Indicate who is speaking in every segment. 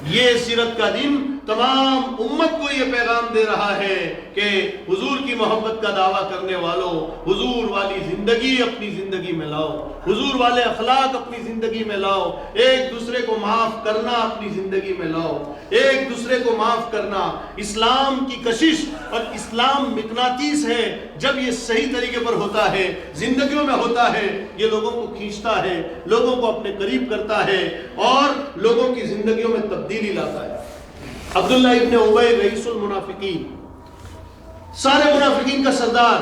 Speaker 1: یہ سیرت کا دن تمام امت کو یہ پیغام دے رہا ہے کہ حضور کی محبت کا دعویٰ کرنے والوں، حضور والی زندگی اپنی زندگی میں لاؤ، حضور والے اخلاق اپنی زندگی میں لاؤ، ایک دوسرے کو معاف کرنا اپنی زندگی میں لاؤ، ایک دوسرے کو معاف کرنا اسلام کی کشش اور اسلام مقناطیس ہے۔ جب یہ صحیح طریقے پر ہوتا ہے، زندگیوں میں ہوتا ہے، یہ لوگوں کو کھینچتا ہے، لوگوں کو اپنے قریب کرتا ہے اور لوگوں کی زندگیوں میں تبدیلی لاتا ہے۔ عبداللہ ابن ابی رئیس المنافقین، سارے منافقین کا سردار،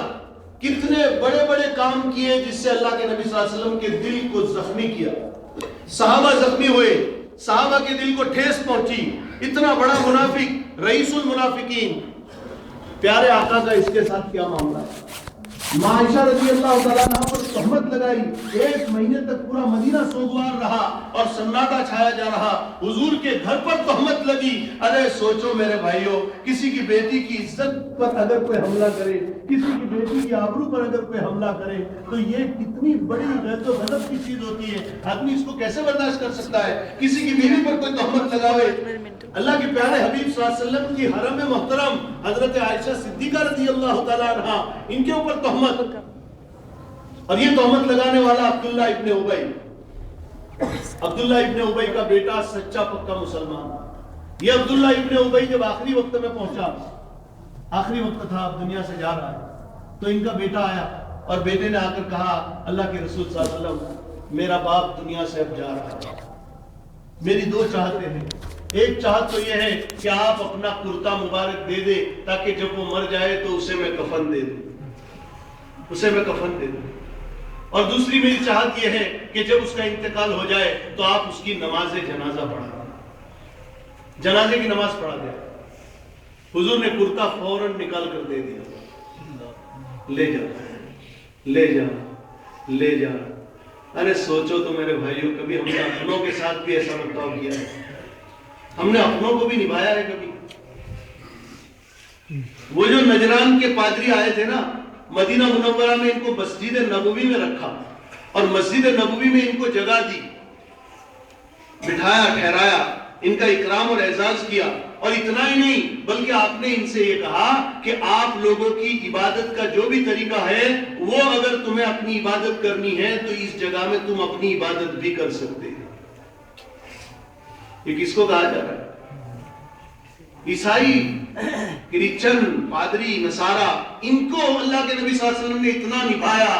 Speaker 1: کتنے بڑے بڑے کام کیے جس سے اللہ کے نبی صلی اللہ علیہ وسلم کے دل کو زخمی کیا، صحابہ زخمی ہوئے، صحابہ کے دل کو ٹھیس پہنچی، اتنا بڑا منافق رئیس المنافقین، پیارے آقا کا اس کے ساتھ کیا معاملہ ہے؟ عائشہ رضی اللہ تعالیٰ عنہ پر تہمت لگائی، 1 مہینے تک پورا مدینہ سوگوار رہا اور سناٹا چھایا جا رہا، حضور کے گھر پر تہمت لگی۔ ارے سوچو میرے بھائیوں، کسی کی بیٹی کی عزت پر اگر کوئی حملہ کرے، کسی کی بیٹی کی آبرو پر اگر کوئی حملہ کرے تو یہ کتنی بڑی غیرت و غضب کی چیز ہوتی ہے، آدمی اس کو کیسے برداشت کر سکتا ہے؟ کسی کی بیوی پر کوئی تہمت لگاوے، اللہ کے پیارے حبیب صلی اللہ علیہ وسلم کی حرم محترم حضرت عائشہ صدیقہ رضی اللہ تعالیٰ عنہ، ان کے اوپر تہمت، اور یہ تہمت لگانے والا عبداللہ ابن ابی، عبداللہ ابن ابی کا بیٹا سچا پکا مسلمان۔ یہ عبداللہ ابن ابی جب آخری وقت میں پہنچا، آخری وقت تھا، اب دنیا سے جا رہا ہے، تو ان کا بیٹا آیا اور بیٹے نے آ کر کہا اللہ کے رسول صلی اللہ علیہ وسلم میرا باپ دنیا سے اب جا رہا ہے، میری 2 چاہتے ہیں، ایک چاہت تو یہ ہے کہ آپ اپنا کرتا مبارک دے دے تاکہ جب وہ مر جائے تو اسے میں کفن دے دوں، اسے میں کفن دے دوں، اور دوسری میری چاہت یہ ہے کہ جب اس کا انتقال ہو جائے تو آپ اس کی نماز جنازہ پڑھا دیں، جنازے کی نماز پڑھا دیں۔ حضور نے کرتا فوراً نکال کر دے دیا، لے جا لے جا لے جا۔ ارے سوچو تو میرے بھائیوں، کبھی ہم نے اپنوں کے ساتھ بھی ایسا برتاؤ کیا ہے؟ ہم نے اپنوں کو بھی نبھایا ہے کبھی؟ وہ جو نجران کے پادری آئے تھے نا، مدینہ منورہ میں ان کو مسجد نبوی میں رکھا اور مسجد نبوی میں ان کو جگہ دی، بٹھایا، ٹھہرایا، ان کا اکرام اور اعزاز کیا، اور اتنا ہی نہیں بلکہ آپ نے ان سے یہ کہا کہ آپ لوگوں کی عبادت کا جو بھی طریقہ ہے وہ اگر تمہیں اپنی عبادت کرنی ہے تو اس جگہ میں تم اپنی عبادت بھی کر سکتے ہیں۔ یہ کس کو کہا جا رہا ہے؟ عیسائی، کرسچن، پادری، نصارہ، ان کو اللہ کے نبی صلی اللہ علیہ وسلم نے اتنا نبھایا۔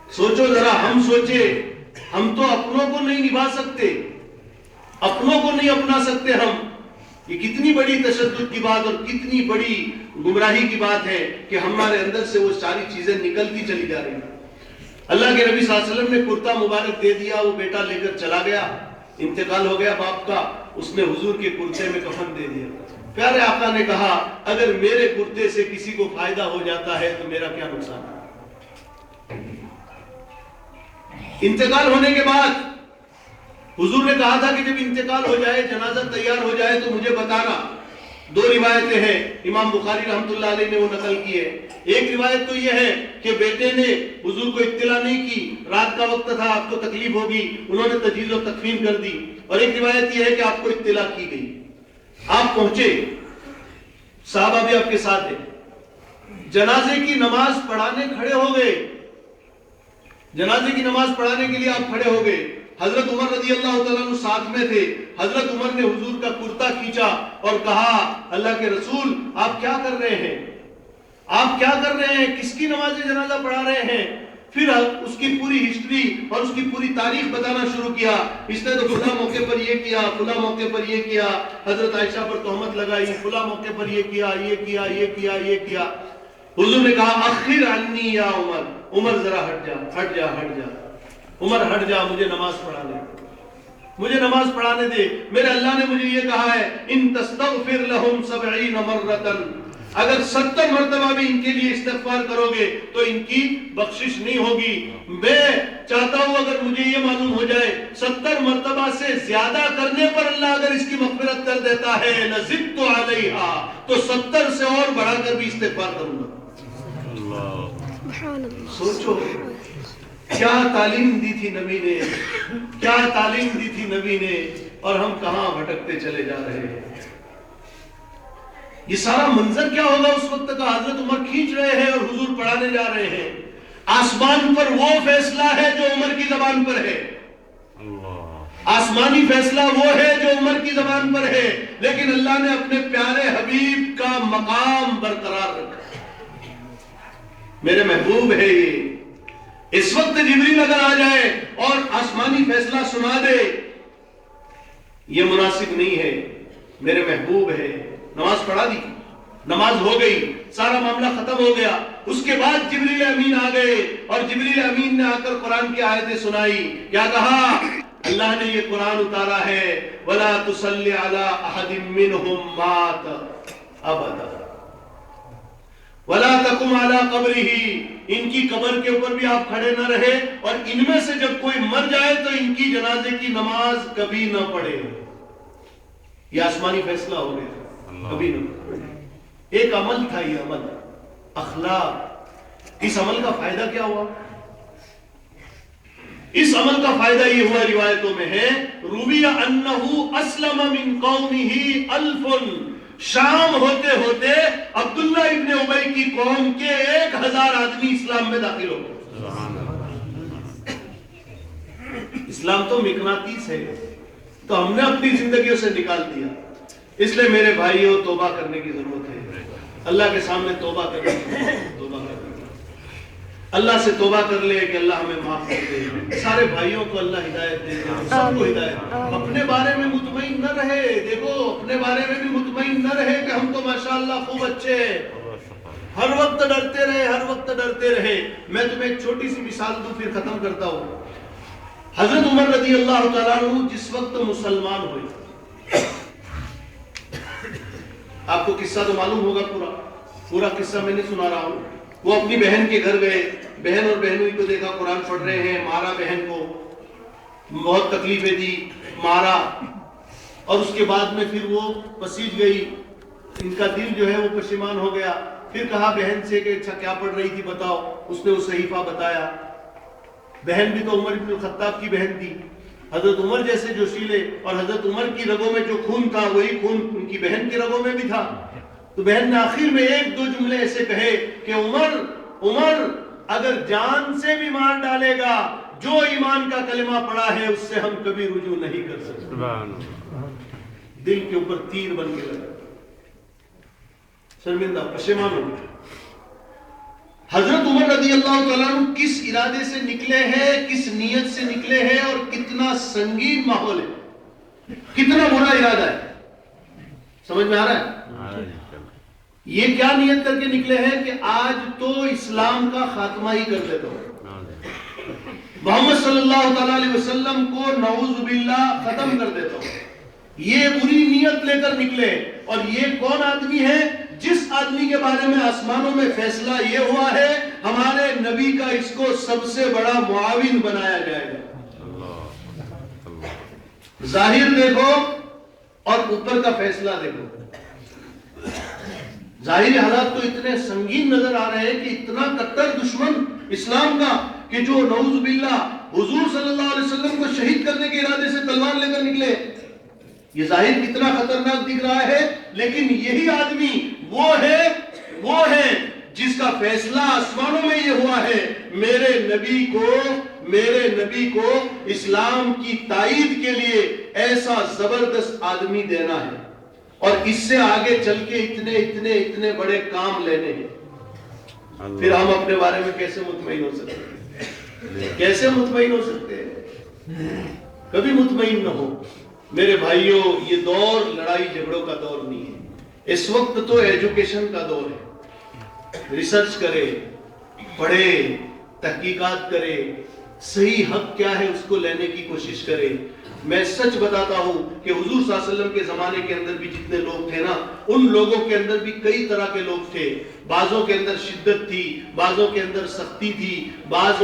Speaker 1: سوچو ذرا، ہم سوچے، ہم تو اپنوں کو نہیں نبھا سکتے، اپنوں کو نہیں اپنا سکتے ہم۔ یہ کتنی بڑی تشدد کی بات اور کتنی بڑی گمراہی کی بات ہے کہ ہمارے اندر سے وہ ساری چیزیں نکلتی چلی جا رہی ہیں۔ اللہ کے نبی صلی اللہ علیہ وسلم نے کرتا مبارک دے دیا، وہ بیٹا لے کر چلا گیا، انتقال ہو گیا باپ کا، اس نے حضور کے کرتے میں کفن دے دیا۔ پیارے آقا نے کہا اگر میرے کرتے سے کسی کو فائدہ ہو جاتا ہے تو میرا کیا نقصان ہے؟ انتقال ہونے کے بعد حضور نے کہا تھا کہ جب انتقال ہو جائے، جنازہ تیار ہو جائے تو مجھے بتانا۔ 2 روایتیں ہیں، امام بخاری رحمۃ اللہ علیہ نے وہ نقل کی ہے۔ ایک روایت تو یہ ہے کہ بیٹے نے حضور کو اطلاع نہیں کی، رات کا وقت تھا، آپ کو تکلیف ہوگی، انہوں نے تجہیز و تکفین کر دی، اور ایک روایت یہ ہے کہ آپ کو اطلاع کی گئی، آپ پہنچے، صحابہ بھی آپ کے ساتھ ہیں، جنازے کی نماز پڑھانے کھڑے ہو گئے، جنازے کی نماز پڑھانے کے لیے آپ کھڑے ہو گئے۔ حضرت عمر رضی اللہ تعالیٰ عنہ ساتھ میں تھے۔ حضرت عمر نے حضور کا کرتا کھینچا اور کہا اللہ کے رسول آپ کیا کر رہے ہیں، آپ کیا کر رہے ہیں، کس کی نماز جنازہ پڑھا رہے ہیں؟ پھر اس کی پوری ہسٹری اور اس کی پوری تاریخ بتانا شروع کیا۔ اس نے تو فلاں موقع پر یہ کیا، فلاں موقع پر یہ کیا، حضرت عائشہ پر تہمت لگائی، فلاں موقع پر یہ کیا، یہ کیا، یہ کیا، یہ کیا۔ حضور نے کہا اخر عنی یا عمر، عمر ذرا ہٹ جا، ہٹ جا، ہٹ جا، عمر ہٹ جا، مجھے نماز پڑھانے، مجھے نماز پڑھانے دے۔ میرے اللہ نے مجھے یہ کہا ہے ان تستغفر لهم 70 مرۃ، اگر 70 مرتبہ بھی ان کے لیے استغفار کرو گے تو ان کی بخشش نہیں ہوگی۔ میں چاہتا ہوں اگر مجھے یہ معلوم ہو جائے 70 مرتبہ سے زیادہ کرنے پر اللہ اگر اس کی مغفرت کر دیتا ہے لزدت علیہا، تو 70 سے اور بڑھا کر بھی استغفار کروں گا۔ سوچو کیا تعلیم دی تھی نبی نے، کیا تعلیم دی تھی نبی نے، اور ہم کہاں بھٹکتے چلے جا رہے ہیں. یہ سارا منظر کیا ہوگا اس وقت کا؟ حضرت عمر کھینچ رہے ہیں اور حضور پڑھانے جا رہے ہیں. آسمان پر وہ فیصلہ ہے جو عمر کی زبان پر ہے. آسمانی فیصلہ وہ ہے جو عمر کی زبان پر ہے، لیکن اللہ نے اپنے پیارے حبیب کا مقام برقرار رکھا. میرے محبوب ہے یہ. اس وقت جبریل اگر آ جائے اور آسمانی فیصلہ سنا دے، یہ مناسب نہیں ہے. میرے محبوب ہے. نماز پڑھا دی، نماز ہو گئی، سارا معاملہ ختم ہو گیا. اس کے بعد جبریل امین آ گئے اور جبریل امین نے آ کر قرآن کی آیتیں سنائی. کیا کہا؟ اللہ نے یہ قرآن اتارا ہے، وَلَا تُصَلِّ عَلَىٰ أَحَدٍ مِّنْهُمْ مَاتَ أَبَدًا وَلَا تَقُمْ عَلَىٰ قَبْرِهِ. ان کی قبر کے اوپر بھی آپ کھڑے نہ رہے، اور ان میں سے جب کوئی مر جائے تو ان کی جنازے کی نماز کبھی نہ پڑھے. یہ آسمانی فیصلہ ہو گیا. کبھی نہ پڑھے. ایک عمل تھا، یہ عمل اخلاق. اس عمل کا فائدہ کیا ہوا؟ اس عمل کا فائدہ یہ ہوا، روایتوں میں ہے، روی انہو اسلم من قومہ الف. شام ہوتے ہوتے عبداللہ ابن ابی کی قوم کے 1000 آدمی اسلام میں داخل ہو گئے. اسلام تو مقناطیس ہے، تو ہم نے اپنی زندگیوں سے نکال دیا. اس لیے میرے بھائیوں، توبہ کرنے کی ضرورت ہے. اللہ کے سامنے توبہ کرنے کی توبہ کرنے. اللہ سے توبہ کر لے کہ اللہ ہمیں معاف کر دے. سارے بھائیوں کو اللہ ہدایت دے، سب کو ہدایت. اپنے بارے میں مطمئن نہ رہے. دیکھو، اپنے بارے میں بھی مطمئن نہ رہے کہ ہم تو ماشاءاللہ خوب اچھے ہیں. ہر وقت ڈرتے رہے، ہر وقت ڈرتے رہے. میں تمہیں ایک چھوٹی سی مثال دوں پھر ختم کرتا ہوں. حضرت عمر رضی اللہ تعالیٰ عنہ جس وقت مسلمان ہوئے، آپ کو قصہ تو معلوم ہوگا، پورا قصہ میں نہیں سنا رہا ہوں. وہ اپنی بہن کے گھر گئے، بہن اور بہنوئی کو دیکھا قرآن پڑھ رہے ہیں. مارا بہن کو، بہت تکلیفیں دی، مارا. اور اس کے بعد میں پھر وہ پسیج گئی. ان کا دل جو ہے وہ پشیمان ہو گیا. پھر کہا بہن سے کہ اچھا کیا پڑھ رہی تھی بتاؤ. اس نے وہ صحیفہ بتایا. بہن بھی تو عمر بن الخطاب کی بہن تھی. حضرت عمر جیسے جوشیلے، اور حضرت عمر کی رگوں میں جو خون تھا وہی خون ان کی بہن کی رگوں میں بھی تھا. تو بہن نے آخر میں 1-2 جملے ایسے کہے کہ عمر اگر جان سے بھی مار ڈالے گا، جو ایمان کا کلمہ پڑا ہے اس سے ہم کبھی رجوع نہیں کر سکتے. دل کے اوپر تیر بن کے لگا، شرمندہ، پشیمان ہو گئے. حضرت عمر رضی اللہ تعالیٰ عنہ کس ارادے سے نکلے ہیں، کس نیت سے نکلے ہیں، اور کتنا سنگین ماحول ہے، کتنا برا ارادہ ہے. سمجھ میں آ رہا ہے؟ یہ کیا نیت کر کے نکلے ہیں کہ آج تو اسلام کا خاتمہ ہی کر دیتا ہوں، محمد صلی اللہ تعالیٰ علیہ وسلم کو نعوذ باللہ ختم کر دیتا ہوں. یہ بری نیت لے کر نکلے. اور یہ کون آدمی ہے؟ جس آدمی کے بارے میں آسمانوں میں فیصلہ یہ ہوا ہے ہمارے نبی کا اس کو سب سے بڑا معاون بنایا جائے گا. ظاہر دیکھو اور اوپر کا فیصلہ دیکھو. ظاہری حالات تو اتنے سنگین نظر آ رہے ہیں کہ اتنا کٹر دشمن اسلام کا کہ جو نعوذ باللہ حضور صلی اللہ علیہ وسلم کو شہید کرنے کے ارادے سے تلوار لے کر نکلے. یہ ظاہر کتنا خطرناک دکھ رہا ہے، لیکن یہی آدمی وہ ہے جس کا فیصلہ آسمانوں میں یہ ہوا ہے میرے نبی کو اسلام کی تائید کے لیے ایسا زبردست آدمی دینا ہے، اور اس سے آگے چل کے اتنے بڑے کام لینے ہیں. پھر ہم اپنے بارے میں کیسے مطمئن ہو سکتے ہیں؟ کیسے مطمئن ہو سکتے ہیں؟ کبھی مطمئن نہ ہو. میرے بھائیوں، یہ دور لڑائی جھگڑوں کا دور نہیں ہے. اس وقت تو ایجوکیشن کا دور ہے. ریسرچ کرے، پڑھے، تحقیقات کرے، صحیح حق کیا ہے اس کو لینے کی کوشش کرے. میں سچ بتاتا ہوں کہ حضور صلی اللہ علیہ وسلم کے زمانے کے اندر بھی جتنے لوگ تھے نا، ان لوگوں کے اندر بھی کئی طرح کے لوگ تھے. بعضوں کے اندر شدت تھی، بعضوں کے اندر سختی تھی، بعض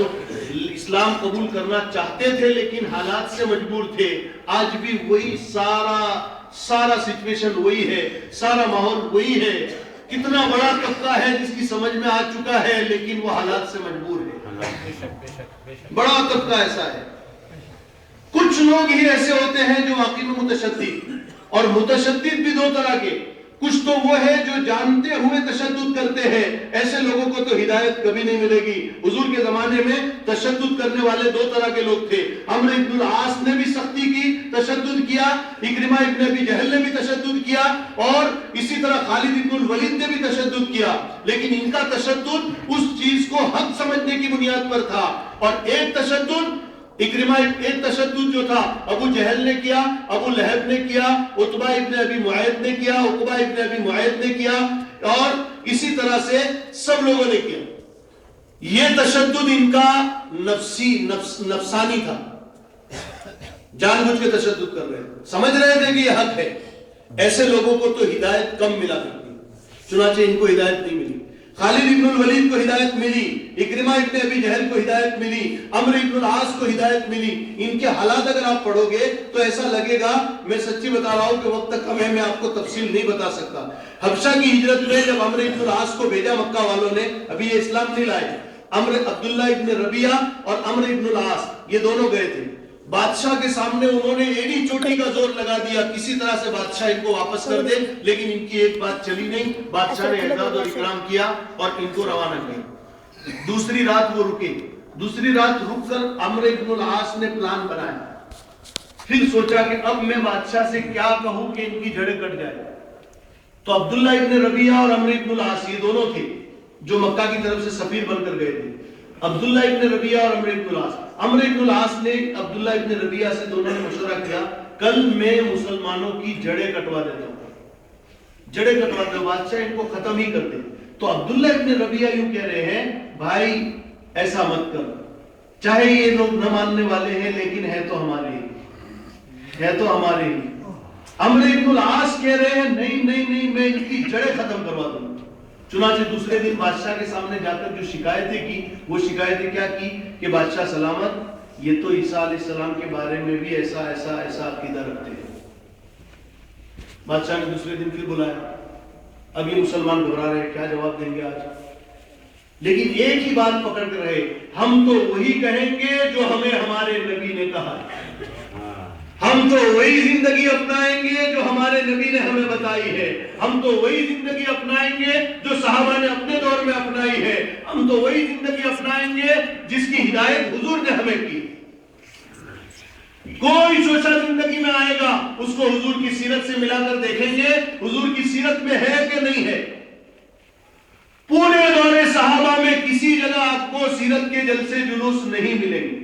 Speaker 1: اسلام قبول کرنا چاہتے تھے لیکن حالات سے مجبور تھے. آج بھی وہی سارا سچویشن وہی ہے، سارا ماحول وہی ہے. کتنا بڑا طبقہ ہے جس کی سمجھ میں آ چکا ہے لیکن وہ حالات سے مجبور ہے. بڑا طبقہ ایسا ہے. کچھ لوگ ہی ایسے ہوتے ہیں جو واقعی میں متشدد, اور متشدد بھی دو طرح کے. کچھ تو وہ ہے جو جانتے ہوئے تشدد کرتے ہیں, ایسے لوگوں کو تو ہدایت کبھی نہیں ملے گی. حضور کے زمانے میں تشدد کرنے والے دو طرح کے لوگ تھے. عمرو ابن العاص نے بھی سختی کی, تشدد کیا, اکرمہ ابن ابی جہل نے بھی تشدد کیا, اور اسی طرح خالد ابن الولید نے بھی تشدد کیا. لیکن ان کا تشدد اس چیز کو حق سمجھنے کی بنیاد پر تھا. اور ایک تشدد اکرمہ, ایک تشدد جو تھا ابو جہل نے کیا, ابو لہب نے کیا, عتبہ ابن ابی معیط نے کیا, عقبہ ابن ابی معیط نے کیا, اور اسی طرح سے سب لوگوں نے کیا. یہ تشدد ان کا نفسانی تھا, جان بوجھ کے تشدد کر رہے تھے, سمجھ رہے تھے کہ یہ حق ہے. ایسے لوگوں کو تو ہدایت کم ملا کرتی, چنانچہ ان کو ہدایت نہیں ملی. خالد ابن الولید کو ہدایت ملی, اکرمہ ابن ابی جہل کو ہدایت ملی, عمرو ابن العاص کو ہدایت ملی. ان کے حالات اگر آپ پڑھو گے تو ایسا لگے گا, میں سچی بتا رہا ہوں کہ وقت کم ہے, میں آپ کو تفصیل نہیں بتا سکتا. حبشہ کی ہجرت میں جب عمرو ابن العاص کو بھیجا مکہ والوں نے, ابھی یہ اسلام نہیں لائے, عبداللہ ابن ربیعہ اور عمرو ابن العاص یہ دونوں گئے تھے. بادشاہ کے سامنے انہوں نے ایڑی چوٹی کا زور لگا دیا, کسی طرح سے بادشاہ ان کو واپس کر دے, لیکن ان کی ایک بات چلی نہیں. بادشاہ نے اعزاز اور اکرام کیا اور ان کو روانہ کیا. دوسری رات وہ رکے, دوسری رات رک کر عمرو ابن العاص نے پلان بنایا. پھر سوچا کہ اب میں بادشاہ سے کیا کہوں کہ ان کی جڑیں کٹ جائے. تو عبداللہ ابن ربیعہ اور عمرو ابن العاص یہ دونوں تھے جو مکہ کی طرف سے سفیر بن کر گئے تھے. عبداللہ ابن ربیعہ اور عمرو ابن العاص. عمرو ابن العاص نے عبداللہ ابن ربیعہ سے دونوں نے مشورہ کیا, کل میں مسلمانوں کی جڑیں کٹوا دیتا ہوں, جڑیں کٹواتا ہوں, بادشاہ ان کو ختم ہی کر دے. تو عبداللہ ابن ربیعہ یوں کہہ رہے ہیں, بھائی ایسا مت کر, چاہے یہ لوگ نہ ماننے والے ہیں لیکن ہے تو ہمارے ہی, ہے تو ہمارے ہی. عمرو ابن العاص کہہ رہے ہیں نہیں نہیں نہیں, میں ان کی جڑیں ختم کروا دوں. چنانچہ دوسرے دن بادشاہ کے سامنے جا کر جو شکایتیں کی, وہ شکایتیں کیا کی کہ بادشاہ سلامت, یہ تو عیسیٰ علیہ السلام کے بارے میں بھی ایسا ایسا ایسا عقیدہ رکھتے ہیں. بادشاہ نے دوسرے دن پھر بلایا, اب یہ مسلمان گھبرا رہے, کیا جواب دیں گے آج. لیکن ایک ہی بات پکڑ کر رہے, ہم تو وہی کہیں گے جو ہمیں ہمارے نبی نے کہا, ہم تو وہی زندگی اپنائیں گے جو ہمارے نبی نے ہمیں بتائی ہے, ہم تو وہی زندگی اپنائیں گے جو صحابہ نے اپنے دور میں اپنائی ہے, ہم تو وہی زندگی اپنائیں گے جس کی ہدایت حضور نے ہمیں کی. کوئی شوشہ زندگی میں آئے گا اس کو حضور کی سیرت سے ملا کر دیکھیں گے, حضور کی سیرت میں ہے کہ نہیں ہے. پورے دور صحابہ میں کسی جگہ آپ کو سیرت کے جلسے جلوس نہیں ملیں گے.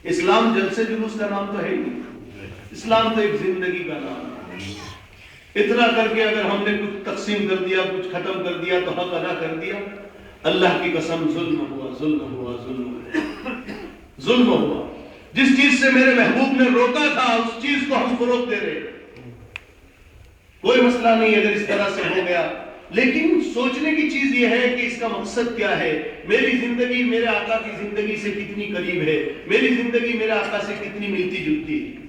Speaker 1: اسلام جلسے جلوس کا نام تو ہے نہیں, اسلام تو ایک زندگی کا نام ہے. اتنا کر کے اگر ہم نے کچھ تقسیم کر دیا, کچھ ختم کر دیا تو حق ادا کر دیا. اللہ کی قسم ظلم ہوا, ظلم ہوا, ظلم ہوا. جس چیز سے میرے محبوب نے روکا تھا اس چیز کو ہم فروغ دے رہے. کوئی مسئلہ نہیں اگر اس طرح سے ہو گیا, لیکن سوچنے کی چیز یہ ہے کہ اس کا مقصد کیا ہے. میری زندگی میرے آقا کی زندگی سے کتنی قریب ہے, میری زندگی میرے آقا سے کتنی ملتی جلتی ہے.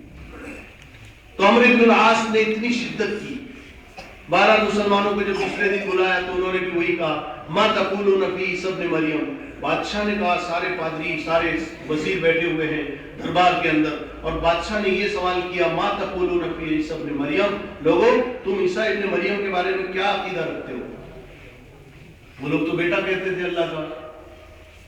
Speaker 1: تو عمرو بن العاص نے اتنی شدت کی. 12 مسلمانوں کو جب دوسرے دن بلایا تو انہوں نے بھی وہی کہا, ما تقولون فی عیسی ابن مریم. بادشاہ نے کہا, سارے پادری سارے وزیر بیٹھے ہوئے ہیں دربار کے اندر, اور بادشاہ نے یہ سوال کیا, ما تقولون فی عیسی ابن مریم. لوگوں تم عیسیٰ ابن مریم کے بارے میں کیا عقیدہ رکھتے ہو؟ وہ لوگ تو بیٹا کہتے تھے اللہ کا.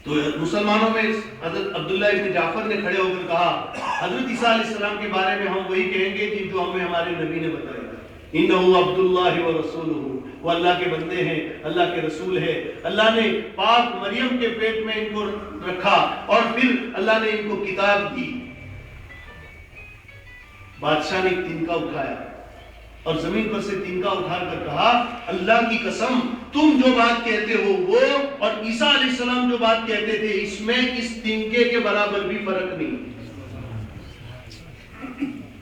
Speaker 1: تو مسلمانوں میں حضرت عبداللہ ابن جعفر نے کھڑے ہو کر کہا, حضرت عیسیٰ علیہ السلام کے بارے میں ہم وہی کہیں گے کہ جو ہمیں ہمارے نبی نے بتایا, انہ عبداللہ ورسولہ, وہ اللہ کے بندے ہیں, اللہ کے رسول ہے. اللہ نے پاک مریم کے پیٹ میں ان کو رکھا اور پھر اللہ نے ان کو کتاب دی. بادشاہ نے ایک تنکا اٹھایا اور زمین پر سے تنکا اٹھا کر کہا, اللہ کی قسم تم جو بات کہتے ہو وہ اور عیسیٰ علیہ السلام جو بات کہتے تھے اس میں اس تنکے کے برابر بھی فرق نہیں.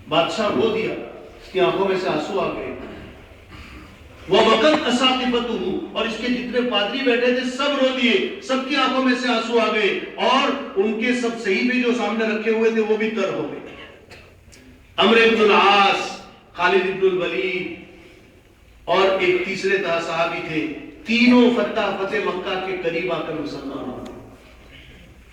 Speaker 1: بادشاہ رو دیا, اس کی آنکھوں میں سے آنسو آ گئے. وَوَقَتْ أَسَاقِفَتُهُ, اور اس کے جتنے پادری بیٹھے تھے سب رو دیے, سب کی آنکھوں میں سے آنسو آ گئے, اور ان کے سب صحیفے جو سامنے رکھے ہوئے تھے وہ بھی تر ہو گئے. عمرو بن العاص, خالد بن الولید اور ایک تیسرے صحابی تھے, تینوں فتح مکہ کے قریب آ کر مسلمان ہو گئے.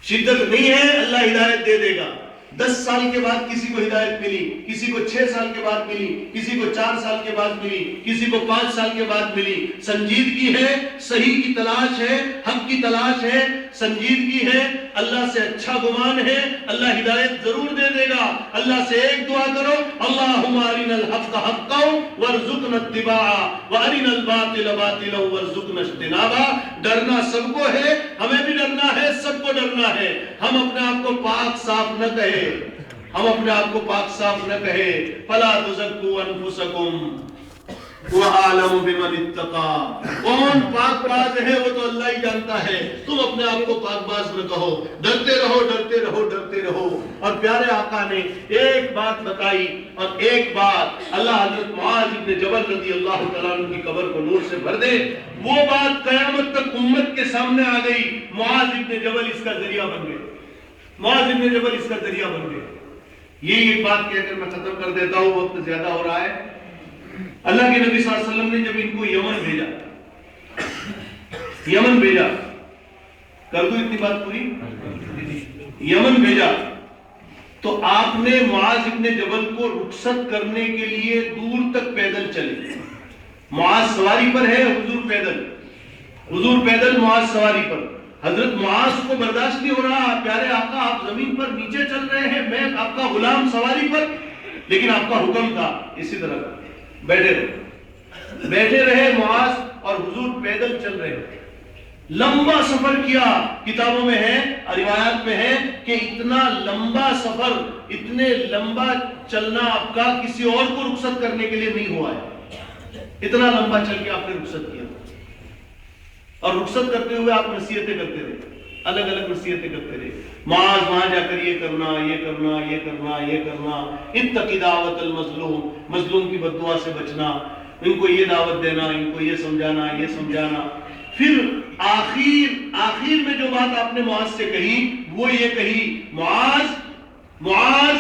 Speaker 1: شدت نہیں ہے, اللہ ہدایت دے دے گا, 10 سال کے بعد کسی کو ہدایت ملی، کسی کو 6 سال کے بعد ملی، کسی کو 4 سال کے بعد ملی، کسی کو 5 سال کے بعد ملی۔ سنجیدگی ہے، صحیح کی تلاش ہے، حق کی تلاش ہے، سنجیدگی ہے، اللہ سے اچھا گمان ہے، اللہ ہدایت ضرور دے دے گا۔ اللہ سے ایک دعا کرو، اللہم ارنا الحق حقا وارزقنا اتباعہ وارنا الباطل باطلا وارزقنا اجتنابہ۔ ڈرنا سب کو ہے، ہمیں بھی ڈرنا ہے، سب کو ڈرنا ہے۔ ہم اپنے آپ کو پاک صاف نہ کہے، ہم اپنے آپ کو پاک صاف نہ کہے۔ فلا تزکوا انفسکم وَأَعْلَمُ بِمَنِ اتَّقَى۔ کون پاک باز ہے وہ تو اللہ ہی جانتا ہے، تم اپنے آپ کو پاک باز نہ کہو۔ ڈرتے رہو، ڈرتے رہو، ڈرتے رہو۔ اور پیارے آقا نے ایک بات بتائی، اور ایک بات اللہ حضرت معاذ ابن جبل رضی اللہ تعالیٰ عنہ کی قبر کو نور سے بھر دے، وہ بات قیامت تک امت کے سامنے آ گئی۔ معاذ ابن جبل اس کا ذریعہ بن گئے، معاذ ابن جبل اس کا ذریعہ بن گئے۔ یہی ایک بات کہہ کر میں ختم کر دیتا ہوں، وقت زیادہ ہو رہا ہے۔ اللہ کے نبی صلی اللہ علیہ وسلم نے جب ان کو یمن بھیجا، یمن بھیجا، کر دوں اتنی بات پوری، یمن بھیجا تو آپ نے معاذ ابن جبل کو رخصت کرنے کے لیے دور تک پیدل چلے۔ معاذ سواری پر ہے، حضور پیدل، حضور پیدل، معاذ سواری پر۔ حضرت معاذ کو برداشت نہیں ہو رہا، پیارے آقا آپ زمین پر نیچے چل رہے ہیں، میں آپ کا غلام سواری پر، لیکن آپ کا حکم تھا اسی طرح کا، بیٹھے رہے، بیٹھے رہے معاذ، اور حضور پیدل چل رہے۔ لمبا سفر کیا، کتابوں میں ہے، روایات میں ہے کہ اتنا لمبا سفر، اتنے لمبا چلنا آپ کا کسی اور کو رخصت کرنے کے لیے نہیں ہوا ہے۔ اتنا لمبا چل کے آپ نے رخصت کیا، اور رخصت کرتے ہوئے آپ نصیحتیں کرتے رہے، الگ الگ نصیحتیں کرتے رہے۔ معاذ وہاں جا کر یہ کرنا، یہ کرنا، یہ کرنا، یہ کرنا، اتقی دعوت المظلوم، مظلوم کی بد دعا سے بچنا، ان کو یہ دعوت دینا، ان کو یہ سمجھانا، یہ سمجھانا۔ پھر آخر میں جو بات آپ نے معاذ سے کہی وہ یہ کہی، معاذ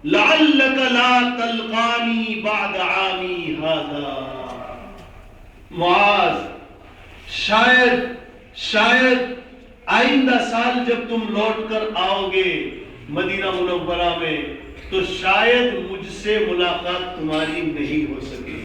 Speaker 1: لعلک لا تلقانی بعد عامی ھذا، معاذ شاید آئندہ سال جب تم لوٹ کر آؤ گے مدینہ منورہ میں تو شاید مجھ سے ملاقات تمہاری نہیں ہو سکے۔